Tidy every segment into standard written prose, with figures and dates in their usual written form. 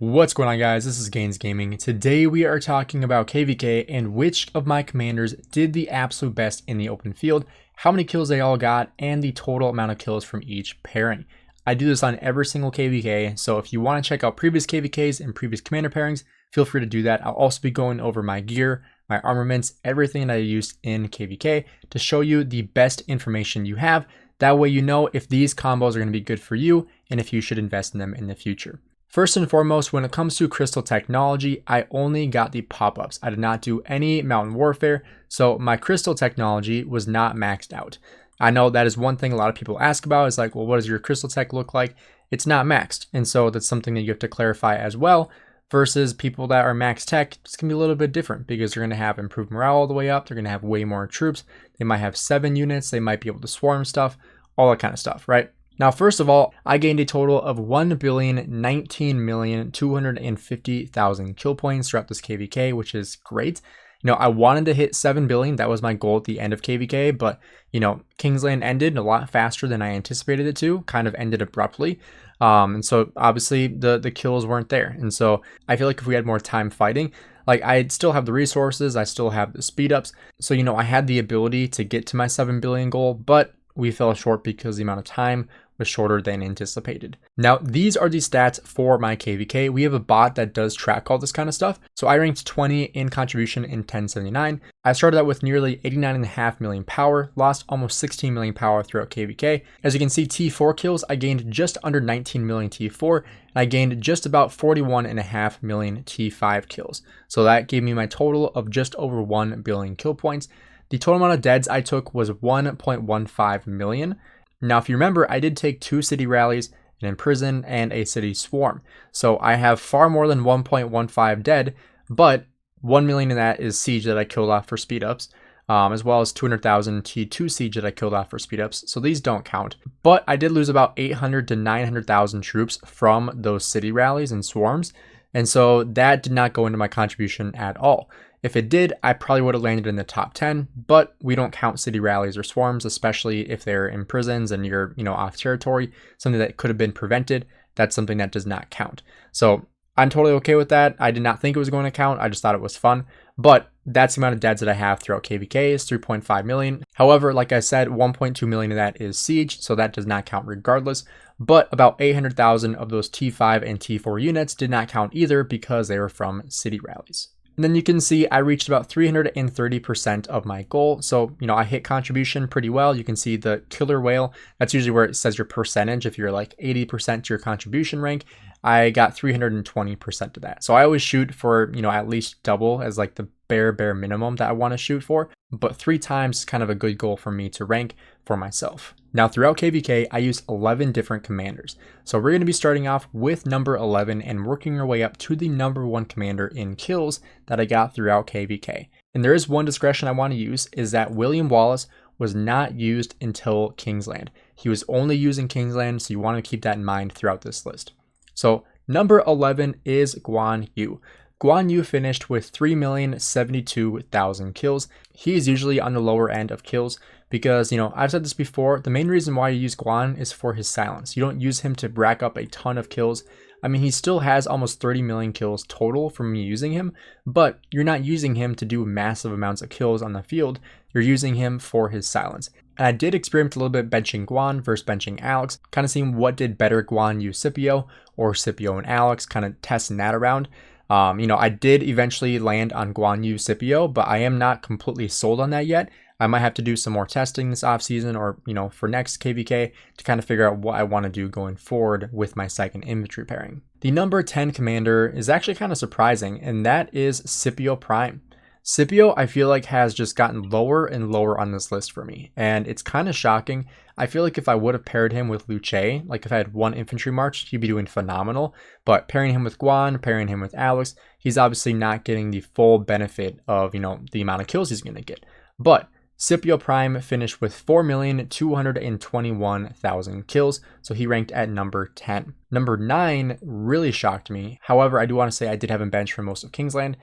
What's going on, guys? This is Gainz Gaming. Today we are talking about KVK and which of my commanders did the absolute best in the open field, how many kills they all got, and the total amount of kills from each pairing. I do this on every single KVK, so if you want to check out previous KVKs and previous commander pairings, feel free to do that. I'll also be going over my gear, my armaments, everything that I used in KVK to show you the best information you have. That way you know if these combos are going to be good for you and if you should invest in them in the future. First and foremost, when it comes to crystal technology, I only got the pop-ups. I did not do any mountain warfare, so my crystal technology was not maxed out. I know that is one thing a lot of people ask about is like, well, what does your crystal tech look like? It's not maxed, and so that's something that you have to clarify as well, versus people that are max tech. It's going to be a little bit different because they're going to have improved morale all the way up. They're going to have way more troops. They might have 7 units. They might be able to swarm stuff, all that kind of stuff, right? Now, first of all, I gained a total of 1,019,250,000 kill points throughout this KVK, which is great. You know, I wanted to hit 7 billion. That was my goal at the end of KVK, but, you know, Kingsland ended a lot faster than I anticipated it to, kind of ended abruptly. And so obviously the kills weren't there. And so I feel like if we had more time fighting, like I'd still have the resources, I still have the speed ups. So, you know, I had the ability to get to my 7 billion goal, but we fell short because the amount of time was shorter than anticipated. Now, these are the stats for my KVK. We have a bot that does track all this kind of stuff. So I ranked 20 in contribution in 1079. I started out with nearly 89.5 million power, lost almost 16 million power throughout KVK. As you can see, T4 kills, I gained just under 19 million T4, and I gained just about 41.5 million T5 kills. So that gave me my total of just over 1 billion kill points. The total amount of deads I took was 1.15 million. Now, if you remember, I did take 2 city rallies, an imprison, and a city swarm. So I have far more than 1.15 dead, but 1 million of that is siege that I killed off for speed ups, as well as 200,000 T2 siege that I killed off for speed ups. So these don't count. But I did lose about 800 to 900,000 troops from those city rallies and swarms. And so that did not go into my contribution at all. If it did, I probably would have landed in the top 10, but we don't count city rallies or swarms, especially if they're in prisons and you're, you know, off territory, something that could have been prevented. That's something that does not count. So I'm totally okay with that. I did not think it was going to count. I just thought it was fun, but that's the amount of deads that I have throughout KVK is 3.5 million. However, like I said, 1.2 million of that is siege, so that does not count regardless. But about 800,000 of those T5 and T4 units did not count either because they were from city rallies. And then you can see I reached about 330% of my goal. So, you know, I hit contribution pretty well. You can see the killer whale. That's usually where it says your percentage. If you're like 80% to your contribution rank, I got 320% of that. So I always shoot for, you know, at least double as like the bare minimum that I want to shoot for. But 3 times is kind of a good goal for me to rank for myself. Now, throughout KVK, I used 11 different commanders. So we're going to be starting off with number 11 and working our way up to the number 1 commander in kills that I got throughout KVK. And there is one discretion I want to use is that William Wallace was not used until Kingsland. He was only used in Kingsland, so you want to keep that in mind throughout this list. So number 11 is Guan Yu. Guan Yu finished with 3,072,000 kills. He is usually on the lower end of kills because, you know, I've said this before, the main reason why you use Guan is for his silence. You don't use him to rack up a ton of kills. I mean, he still has almost 30 million kills total from me using him, but you're not using him to do massive amounts of kills on the field. You're using him for his silence. And I did experiment a little bit benching Guan versus benching Alex, kind of seeing what did better, Guan Yu Scipio or Scipio and Alex, kind of testing that around. You know, I did eventually land on Guan Yu Scipio, but I am not completely sold on that yet. I might have to do some more testing this offseason or, you know, for next KVK to kind of figure out what I want to do going forward with my second infantry pairing. The number 10 commander is actually kind of surprising, and that is Scipio Prime. Scipio, I feel like, has just gotten lower and lower on this list for me, and it's kind of shocking. I feel like if I would have paired him with Luce, like if I had 1 infantry march, he'd be doing phenomenal, but pairing him with Guan, pairing him with Alex, he's obviously not getting the full benefit of, you know, the amount of kills he's going to get. But Scipio Prime finished with 4,221,000 kills, so he ranked at number 10. Number 9 really shocked me. However, I do want to say I did have him benched for most of Kingsland,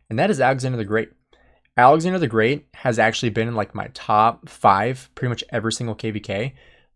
and that is Alexander the Great. Alexander the Great has actually been in like my top 5 pretty much every single KVK,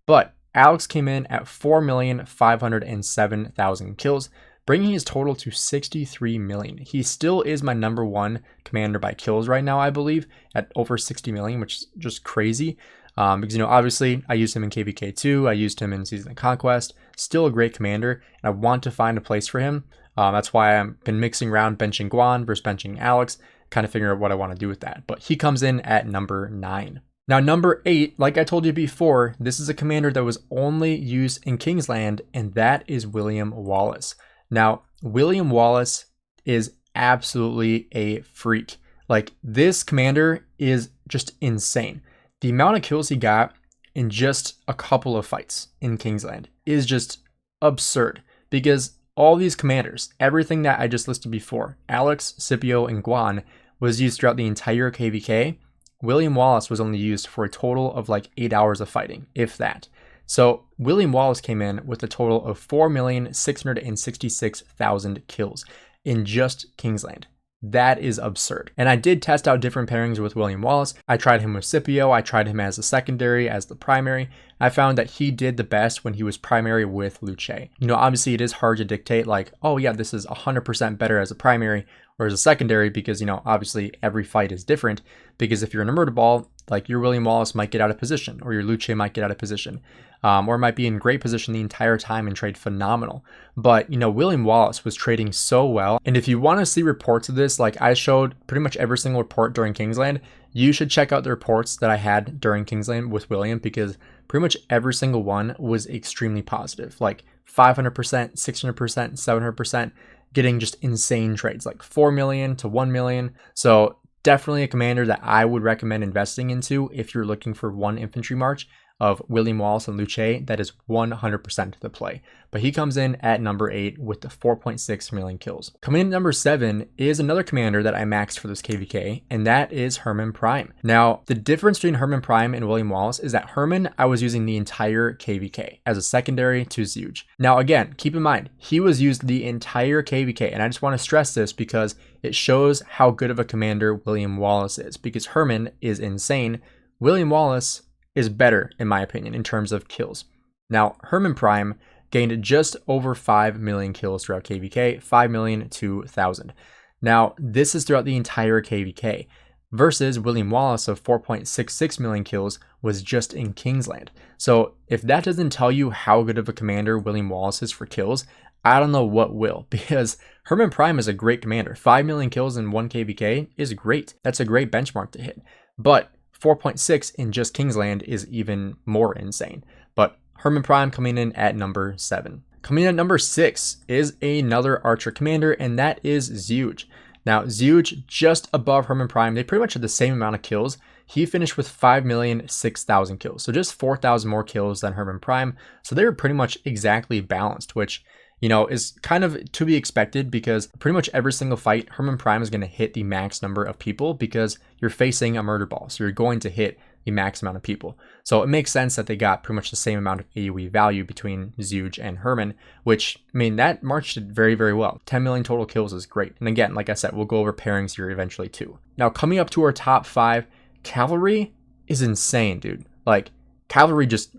but Alex came in at 4,507,000 kills bringing his total to 63 million. He still is my number one commander by kills right now, I believe, at over 60 million, which is just crazy. Because, you know, obviously I used him in KVK 2, I used him in Season of Conquest, still a great commander, and I want to find a place for him. That's why I've been mixing around benching Guan versus benching Alex, kind of figuring out what I want to do with that. But he comes in at number 9. Now, number 8, like I told you before, this is a commander that was only used in Kingsland, and that is William Wallace. Now, William Wallace is absolutely a freak. Like, this commander is just insane. The amount of kills he got in just a couple of fights in Kingsland is just absurd, because all these commanders, everything that I just listed before, Alex, Scipio, and Guan, was used throughout the entire KVK. William Wallace was only used for a total of like 8 hours of fighting, if that. So William Wallace came in with a total of 4,666,000 kills in just Kingsland. That is absurd. And I did test out different pairings with William Wallace. I tried him with Scipio. I tried him as a secondary, as the primary. I found that he did the best when he was primary with Zhuge. You know, obviously it is hard to dictate like, oh yeah, this is 100% better as a primary or as a secondary, because, you know, obviously every fight is different. Because if you're in a murder ball, like your William Wallace might get out of position, or your Zhuge might get out of position, or might be in great position the entire time and trade phenomenal. But, you know, William Wallace was trading so well. And if you want to see reports of this, like I showed pretty much every single report during Kingsland, you should check out the reports that I had during Kingsland with William, because pretty much every single one was extremely positive, like 500%, 600%, 700%, getting just insane trades, like 4 million to 1 million. So definitely a commander that I would recommend investing into if you're looking for one infantry march of William Wallace and Zhuge. That is 100% the play. But he comes in at number 8 with the 4.6 million kills. Coming in at number 7 is another commander that I maxed for this KVK, and that is Herman Prime. Now, the difference between Herman Prime and William Wallace is that Herman, I was using the entire KVK as a secondary to zhuge. Now, again, keep in mind, he was used the entire KVK, and I just want to stress this because it shows how good of a commander William Wallace is, because Herman is insane. William Wallace is better, in my opinion, in terms of kills. Now, Herman Prime gained just over 5 million kills throughout KVK, 5 million to 1,000. Now, this is throughout the entire KVK, versus William Wallace of 4.66 million kills was just in Kingsland. So if that doesn't tell you how good of a commander William Wallace is for kills, I don't know what will, because Herman Prime is a great commander. 5 million kills in one KVK is great. That's a great benchmark to hit. But 4.6 in just Kingsland is even more insane. But Herman Prime coming in at number 7. Coming in at number 6 is another archer commander, and that is zhuge. Now, zhuge just above Herman Prime, they pretty much had the same amount of kills. He finished with 5,006,000 kills, so just 4,000 more kills than Herman Prime. So they were pretty much exactly balanced, which, you know, is kind of to be expected, because pretty much every single fight, Herman Prime is going to hit the max number of people because you're facing a murder ball. So you're going to hit the max amount of people. So it makes sense that they got pretty much the same amount of AoE value between zhuge and Herman, which, I mean, that March did very, very well. 10 million total kills is great. And again, like I said, we'll go over pairings here eventually too. Now, coming up to our top 5, cavalry is insane, dude. Like, cavalry just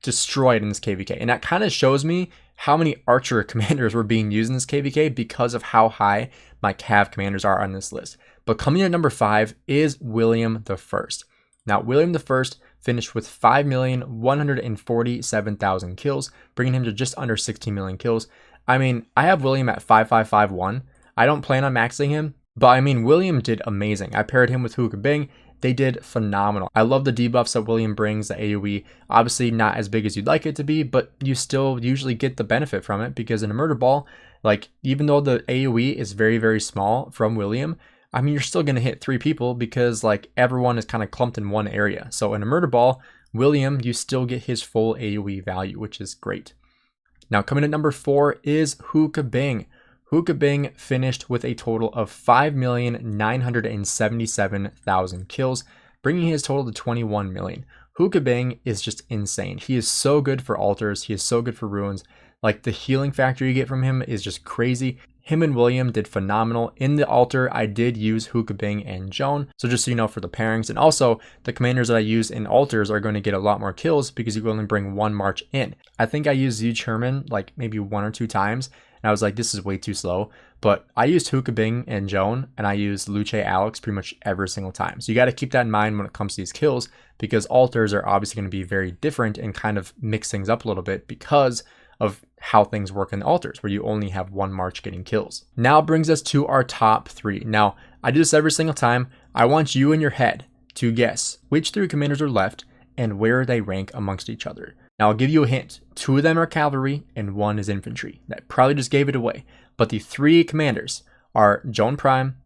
destroyed in this KVK. And that kind of shows me how many archer commanders were being used in this KVK because of how high my cav commanders are on this list. But coming in at number 5 is William the First. Now, William the First finished with 5,147,000 kills, bringing him to just under 16 million kills. I mean, I have William at 5551. I don't plan on maxing him, but I mean, William did amazing. I paired him with Zhuge Bing. They did phenomenal. I love the debuffs that William brings, the AoE. Obviously not as big as you'd like it to be, but you still usually get the benefit from it, because in a murder ball, like, even though the AoE is very, very small from William, I mean, you're still going to hit 3 people because, like, everyone is kind of clumped in one area. So in a murder ball, William, you still get his full AoE value, which is great. Now, coming at number 4 is Zhuge Bing. Zhuge Bing finished with a total of 5,977,000 kills, bringing his total to 21 million. Zhuge Bing is just insane. He is so good for altars. He is so good for ruins. Like, the healing factor you get from him is just crazy. Him and William did phenomenal. In the altar, I did use Zhuge Bing and Joan. So just so you know, for the pairings. And also, the commanders that I use in altars are going to get a lot more kills because you can only bring 1 march in. I think I used zhuge Herman like maybe 1 or 2 times. and I was like, this is way too slow. But I used zhuge Bing and Joan, and I used Luce Alex pretty much every single time. So you got to keep that in mind when it comes to these kills, because alters are obviously going to be very different and kind of mix things up a little bit because of how things work in the alters, where you only have one march getting kills. Now brings us to our top 3. Now, I do this every single time. I want you in your head to guess which 3 commanders are left and where they rank amongst each other. Now, I'll give you a hint. 2 of them are cavalry and 1 is infantry. That probably just gave it away. But the 3 commanders are Joan Prime,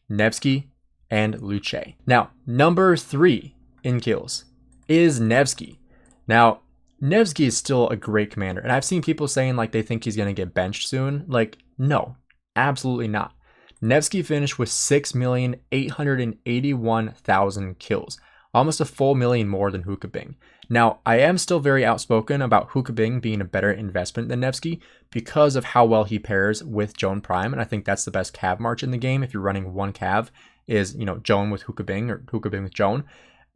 Nevsky, and Luce. Now, number 3 in kills is Nevsky. Now, Nevsky is still a great commander, and I've seen people saying like they think he's going to get benched soon. Like, no, absolutely not. Nevsky finished with 6,881,000 kills, almost a full million more than zhuge Bing. Now, I am still very outspoken about zhuge Bing being a better investment than Nevsky because of how well he pairs with Joan Prime, and I think that's the best cav march in the game. If you're running one cav, is Joan with zhuge Bing or zhuge Bing with Joan.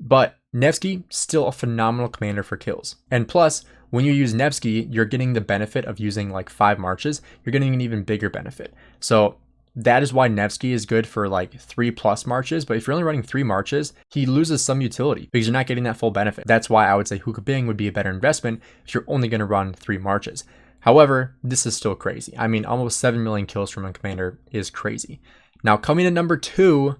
But Nevsky, still a phenomenal commander for kills. And plus, when you use Nevsky, you're getting the benefit of using like 5 marches. You're getting an even bigger benefit. So that is why Nevsky is good for like 3+ marches. But if you're only running 3 marches, he loses some utility because you're not getting that full benefit. That's why I would say zhuge Bing would be a better investment if you're only going to run 3 marches. However, this is still crazy. I mean, almost 7 million kills from a commander is crazy. Now, coming in number 2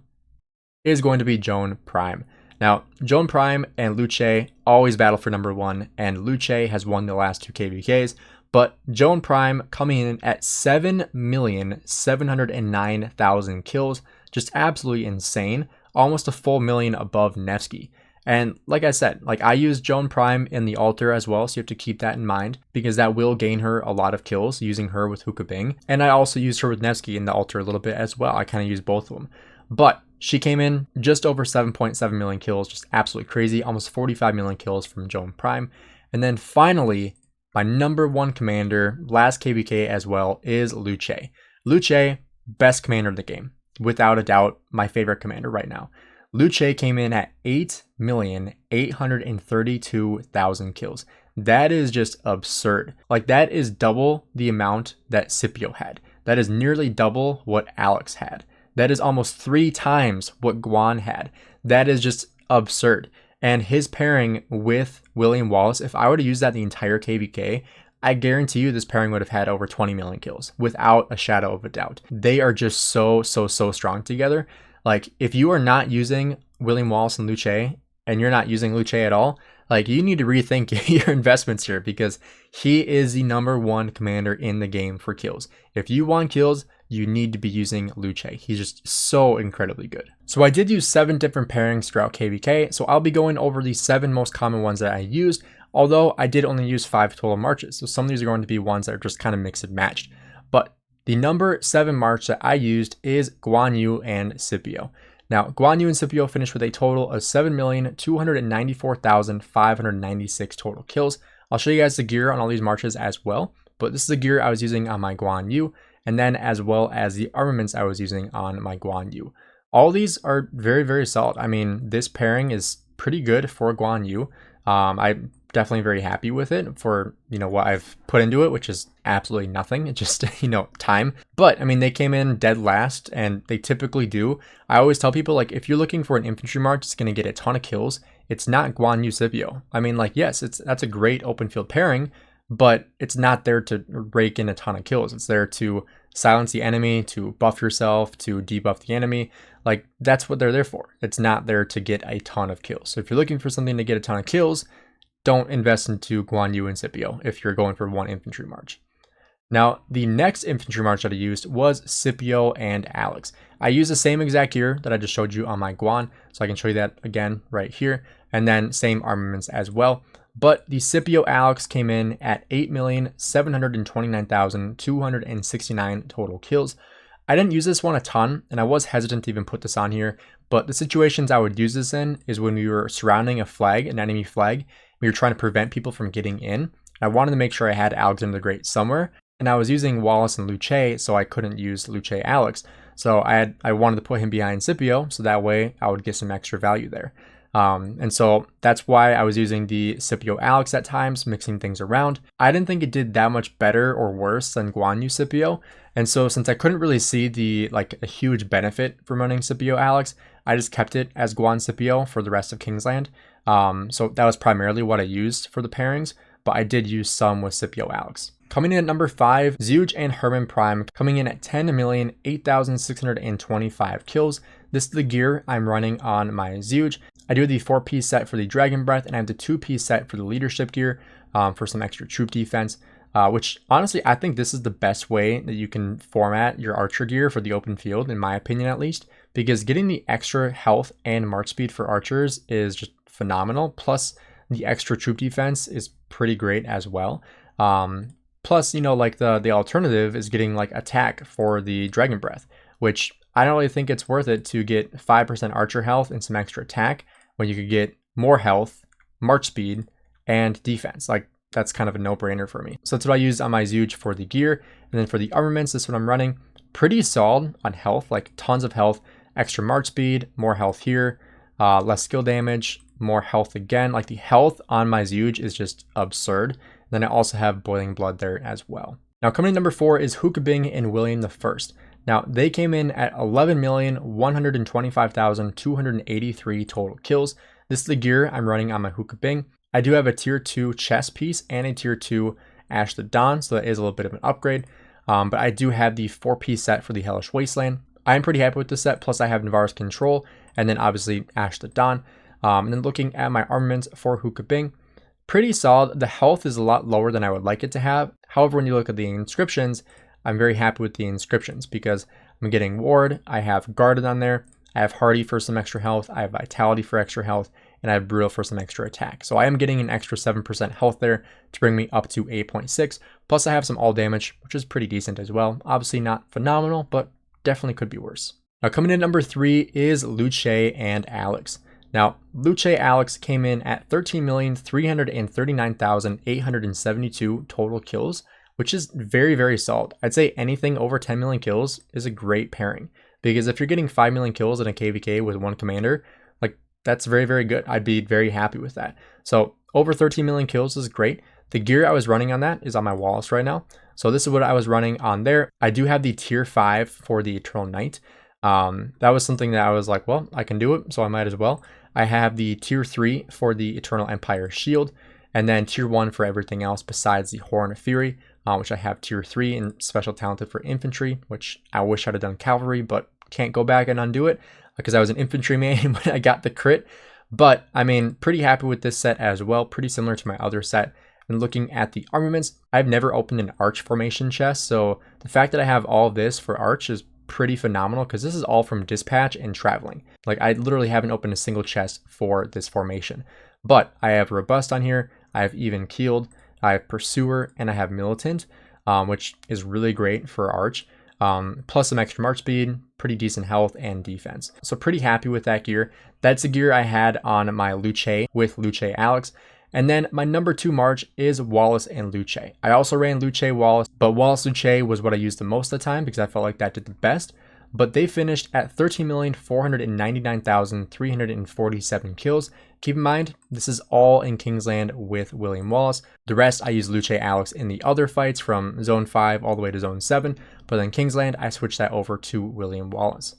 is going to be Joan Prime. Now, Joan Prime and Luce always battle for number 1, and Luce has won the last 2 KVKs, but Joan Prime coming in at 7,709,000 kills, just absolutely insane, almost a full million above Nevsky. And like I said, like I use Joan Prime in the altar as well, so you have to keep that in mind because that will gain her a lot of kills using her with zhuge Bing. And I also used her with Nevsky in the altar a little bit as well. I kind of use both of them. But she came in just over 7.7 million kills, just absolutely crazy, almost 45 million kills from Joan Prime. And then finally, my number 1 commander, last KVK as well, is Luce. Luce, best commander of the game, without a doubt, my favorite commander right now. Luce came in at 8,832,000 kills. That is just absurd. Like that is double the amount that Scipio had. That is nearly double what Alex had. That is almost 3 times what Guan had. That is just absurd. And his pairing with William Wallace, if I were to use that the entire KVK, I guarantee you this pairing would have had over 20 million kills without a shadow of a doubt. They are just so strong together. Like if you are not using William Wallace and Luce, and you're not using Luce at all, like you need to rethink your investments here because he is the number 1 commander in the game for kills. If you want kills, you need to be using Luce. He's just so incredibly good. So I did use 7 different pairings throughout KVK, so I'll be going over the 7 most common ones that I used, although I did only use 5 total marches. So some of these are going to be ones that are just kind of mixed and matched. But the number 7 march that I used is Guan Yu and Scipio. Now, Guan Yu and Scipio finished with a total of 7,294,596 total kills. I'll show you guys the gear on all these marches as well, but this is the gear I was using on my Guan Yu, and then as well as the armaments I was using on my Guan Yu. All these are very solid. I mean, this pairing is pretty good for Guan Yu. I'm definitely very happy with it for, what I've put into it, which is absolutely nothing. It's just, time. But I mean, they came in dead last and they typically do. I always tell people like, if you're looking for an infantry march, it's going to get a ton of kills. It's not Guan Yu Scipio. I mean, like, yes, that's a great open field pairing, but it's not there to rake in a ton of kills. It's there to silence the enemy, to buff yourself, to debuff the enemy. Like that's what they're there for. It's not there to get a ton of kills. So if you're looking for something to get a ton of kills, don't invest into Guan Yu and Scipio if you're going for one infantry march. Now, the next infantry march that I used was Scipio and Alex. I used the same exact gear that I just showed you on my Guan, so I can show you that again right here, and then same armaments as well. But the Scipio Alex came in at 8,729,269 total kills. I didn't use this one a ton, and I was hesitant to even put this on here, but the situations I would use this in is when we were surrounding a flag, an enemy flag, we were trying to prevent people from getting in. I wanted to make sure I had Alexander the Great somewhere, and I was using Wallace and Luce, so I couldn't use Luce Alex. So I wanted to put him behind Scipio, so that way I would get some extra value there. And so that's why I was using the Scipio Alex at times, mixing things around. I didn't think it did that much better or worse than Guan Yu Scipio. And so since I couldn't really see a huge benefit from running Scipio Alex, I just kept it as Guan Scipio for the rest of Kingsland. So that was primarily what I used for the pairings, but I did use some with Scipio Alex. Coming in at number 5, Zhuge and Herman Prime, coming in at 10,008,625 kills. This is the gear I'm running on my Zhuge. I do the 4-piece set for the Dragon Breath, and I have the 2-piece set for the leadership gear for some extra troop defense, which honestly, I think this is the best way that you can format your archer gear for the open field, in my opinion at least, because getting the extra health and march speed for archers is just phenomenal. Plus, the extra troop defense is pretty great as well. Plus, like the alternative is getting like attack for the Dragon Breath, which I don't really think it's worth it to get 5% archer health and some extra attack when you could get more health, march speed, and defense. Like, that's kind of a no-brainer for me. So that's what I use on my Zhuge for the gear. And then for the armaments, this is what I'm running. Pretty solid on health, like tons of health, extra march speed, more health here, less skill damage, more health again. Like, the health on my Zhuge is just absurd. Then I also have Boiling Blood there as well. Now coming in number 4 is Zhuge Bing and William I. Now they came in at 11,125,283 total kills. This is the gear I'm running on my Zhuge Bing. I do have a tier 2 chest piece and a tier 2 Ash the Dawn, so that is a little bit of an upgrade. But I do have the 4-piece set for the Hellish Wasteland. I am pretty happy with this set, plus I have Navarre's Control, and then obviously Ash the Dawn. And then looking at my armaments for Zhuge Bing, pretty solid. The health is a lot lower than I would like it to have. However, when you look at the inscriptions, I'm very happy with the inscriptions because I'm getting Ward, I have Guarded on there, I have Hardy for some extra health, I have Vitality for extra health, and I have Brutal for some extra attack. So I am getting an extra 7% health there to bring me up to 8.6. Plus I have some all damage, which is pretty decent as well. Obviously not phenomenal, but definitely could be worse. Now coming in number 3 is Luce and Alex. Now, Luce Alex came in at 13,339,872 total kills, which is very, very solid. I'd say anything over 10 million kills is a great pairing, because if you're getting 5 million kills in a KVK with one commander, like, that's very, very good. I'd be very happy with that. So over 13 million kills is great. The gear I was running on that is on my Wallace right now. So this is what I was running on there. I do have the tier 5 for the Eternal Knight. That was something that I was like, well, I can do it, so I might as well. I have the tier 3 for the Eternal Empire Shield, and then tier 1 for everything else besides the Horn of Fury, which I have tier 3 and special talented for infantry, which I wish I'd have done cavalry, but can't go back and undo it because I was an infantry main when I got the crit. But I mean, pretty happy with this set as well, pretty similar to my other set. And looking at the armaments, I've never opened an arch formation chest, so the fact that I have all of this for arch is pretty phenomenal because this is all from dispatch and traveling. Like, I literally haven't opened a single chest for this formation. But I have Robust on here, I have Even Keeled, I have Pursuer, and I have Militant, which is really great for arch. Plus some extra march speed, pretty decent health and defense. So pretty happy with that gear. That's the gear I had on my Luce with Luce Alex. And then my number 2 March is Wallace and Luce. I also ran Luce Wallace, but Wallace Luce was what I used the most of the time because I felt like that did the best. But they finished at 13,499,347 kills. Keep in mind, this is all in Kingsland with William Wallace. The rest, I use Luce Alex in the other fights from Zone 5 all the way to Zone 7. But in Kingsland, I switched that over to William Wallace.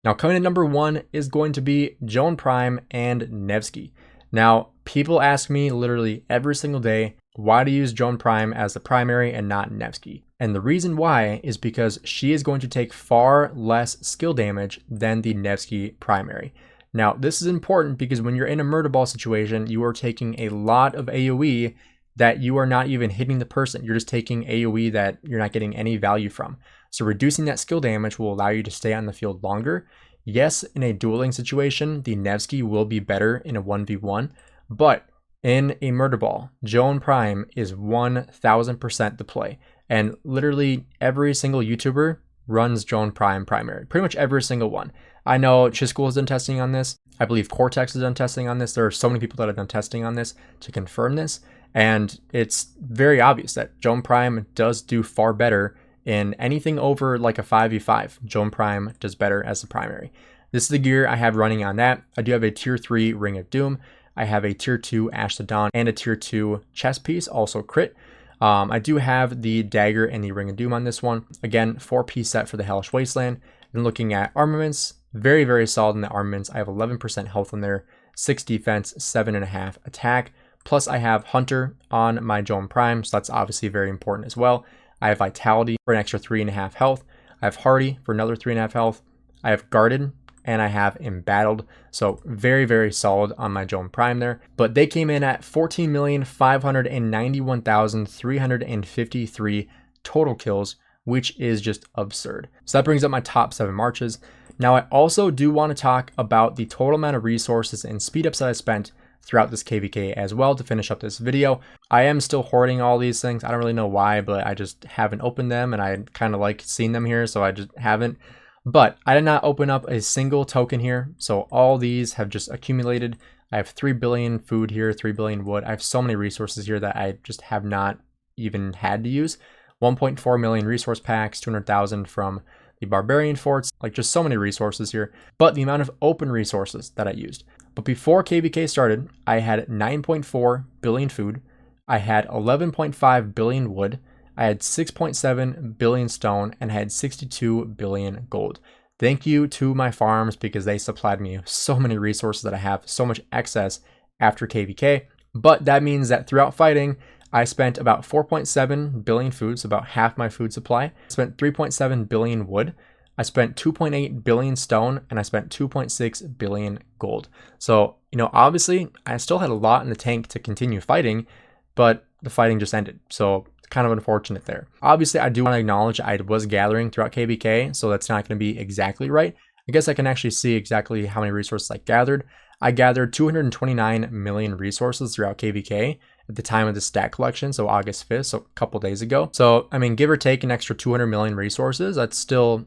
Now coming in number 1 is going to be Joan Prime and Nevsky. Now, people ask me literally every single day, why to use Joan Prime as the primary and not Nevsky? And the reason why is because she is going to take far less skill damage than the Nevsky primary. Now, this is important because when you're in a murder ball situation, you are taking a lot of AoE that you are not even hitting the person. You're just taking AoE that you're not getting any value from. So reducing that skill damage will allow you to stay on the field longer. Yes, in a dueling situation, the Nevsky will be better in a 1v1, but in a murder ball, Joan Prime is 1000% the play. And literally every single YouTuber runs Joan Prime primary. Pretty much every single one. I know Chiscool has done testing on this. I believe Cortex has done testing on this. There are so many people that have done testing on this to confirm this. And it's very obvious that Joan Prime does do far better in anything over like a 5v5. Joan Prime does better as the primary. This is the gear I have running on that. I do have a tier 3 Ring of Doom. I have a tier 2 Ash to Dawn and a tier 2 chest piece, also crit. I do have the dagger and the Ring of Doom on this one. Again, 4-piece set for the Hellish Wasteland. And looking at armaments, very, very solid in the armaments. I have 11% health in there, 6 defense, 7.5 attack. Plus I have Hunter on my Joan Prime, so that's obviously very important as well. I have Vitality for an extra 3.5 health. I have Hardy for another 3.5 health. I have Guarded, and I have Embattled. So very, very solid on my Joan Prime there. But they came in at 14,591,353 total kills, which is just absurd. So that brings up my top 7 marches. Now I also do want to talk about the total amount of resources and speed ups that I spent throughout this KVK as well to finish up this video. I am still hoarding all these things. I don't really know why, but I just haven't opened them and I kind of like seeing them here, so I just haven't. But I did not open up a single token here, so all these have just accumulated. I have 3 billion food here, 3 billion wood. I have so many resources here that I just have not even had to use. 1.4 million resource packs, 200,000 from the barbarian forts, like just so many resources here. But the amount of open resources that I used. But before KVK started, I had 9.4 billion food. I had 11.5 billion wood. I had 6.7 billion stone and I had 62 billion gold. Thank you to my farms because they supplied me so many resources that I have so much excess after KVK. But that means that throughout fighting, I spent about 4.7 billion food, so about half my food supply. I spent 3.7 billion wood. I spent 2.8 billion stone and I spent 2.6 billion gold. So, obviously I still had a lot in the tank to continue fighting, but the fighting just ended. So kind of unfortunate there. Obviously, I do want to acknowledge I was gathering throughout KVK, so that's not going to be exactly right. I guess I can actually see exactly how many resources I gathered. I gathered 229 million resources throughout KVK at the time of the stat collection, so August 5th, so a couple days ago. So, give or take an extra 200 million resources, that's still,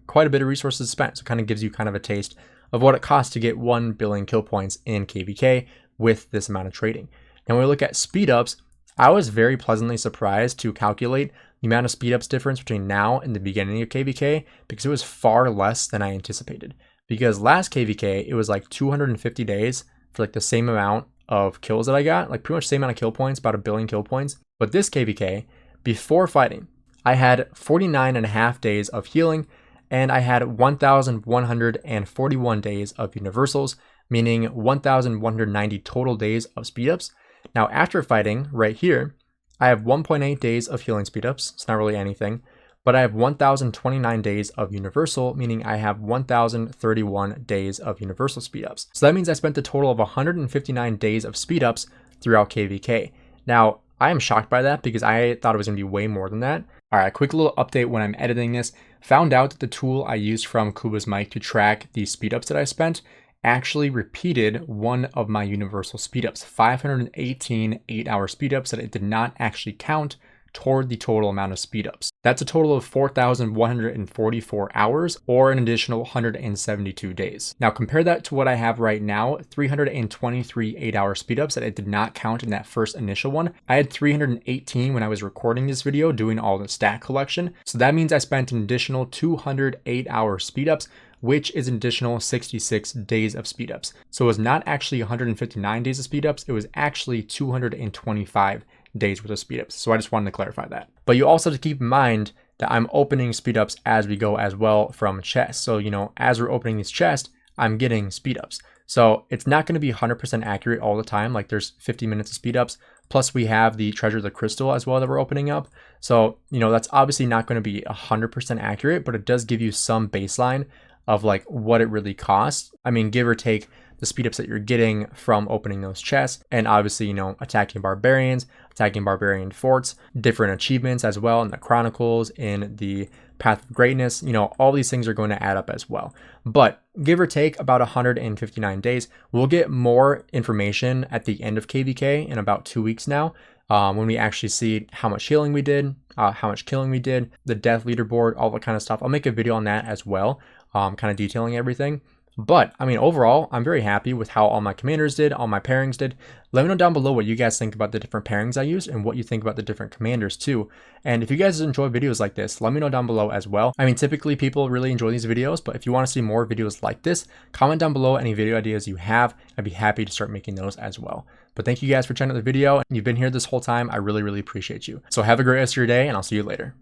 quite a bit of resources spent. So it kind of gives you kind of a taste of what it costs to get 1 billion kill points in KVK with this amount of trading. And when we look at speed ups, I was very pleasantly surprised to calculate the amount of speed ups difference between now and the beginning of KVK because it was far less than I anticipated. Because last KVK, it was like 250 days for like the same amount of kills that I got, like pretty much the same amount of kill points, about 1 billion kill points. But this KVK, before fighting, I had 49.5 days of healing and I had 1,141 days of universals, meaning 1,190 total days of speed ups. Now after fighting right here, I have 1.8 days of healing speed ups. It's not really anything, but I have 1,029 days of universal, meaning I have 1,031 days of universal speed ups. So that means I spent a total of 159 days of speed ups throughout KVK. Now I am shocked by that because I thought it was going to be way more than that. All right, quick little update when I'm editing this. Found out that the tool I used from Kuba's mic to track the speed ups that I spent actually repeated one of my universal speed ups, 518 8-hour speed ups that it did not actually count toward the total amount of speed ups. That's a total of 4,144 hours or an additional 172 days. Now compare that to what I have right now, 323 8-hour speed ups that it did not count in that first initial one. I had 318 when I was recording this video doing all the stat collection. So that means I spent an additional 208-hour speed ups, which is an additional 66 days of speed ups. So it was not actually 159 days of speed ups, it was actually 225 days worth of speed ups. So I just wanted to clarify that. But you also have to keep in mind that I'm opening speed ups as we go as well from chests. So, as we're opening these chests, I'm getting speed ups. So it's not going to be 100% accurate all the time. Like there's 50 minutes of speed ups. Plus we have the treasure of the crystal as well that we're opening up. So, that's obviously not going to be 100% accurate, but it does give you some baseline of like what it really costs. Give or take the speed ups that you're getting from opening those chests, and obviously, attacking barbarians, attacking barbarian forts, different achievements as well in the chronicles, in the path of greatness, all these things are going to add up as well. But give or take about 159 days, we'll get more information at the end of KVK in about 2 weeks now, when we actually see how much healing we did, how much killing we did, the death leaderboard, all that kind of stuff. I'll make a video on that as well, kind of detailing everything. But I mean, overall, I'm very happy with how all my commanders did, all my pairings did. Let me know down below what you guys think about the different pairings I used and what you think about the different commanders too. And if you guys enjoy videos like this, let me know down below as well. I mean, typically people really enjoy these videos, but if you want to see more videos like this, comment down below any video ideas you have. I'd be happy to start making those as well. But thank you guys for checking out the video. You've been here this whole time. I really, really appreciate you. So have a great rest of your day, and I'll see you later.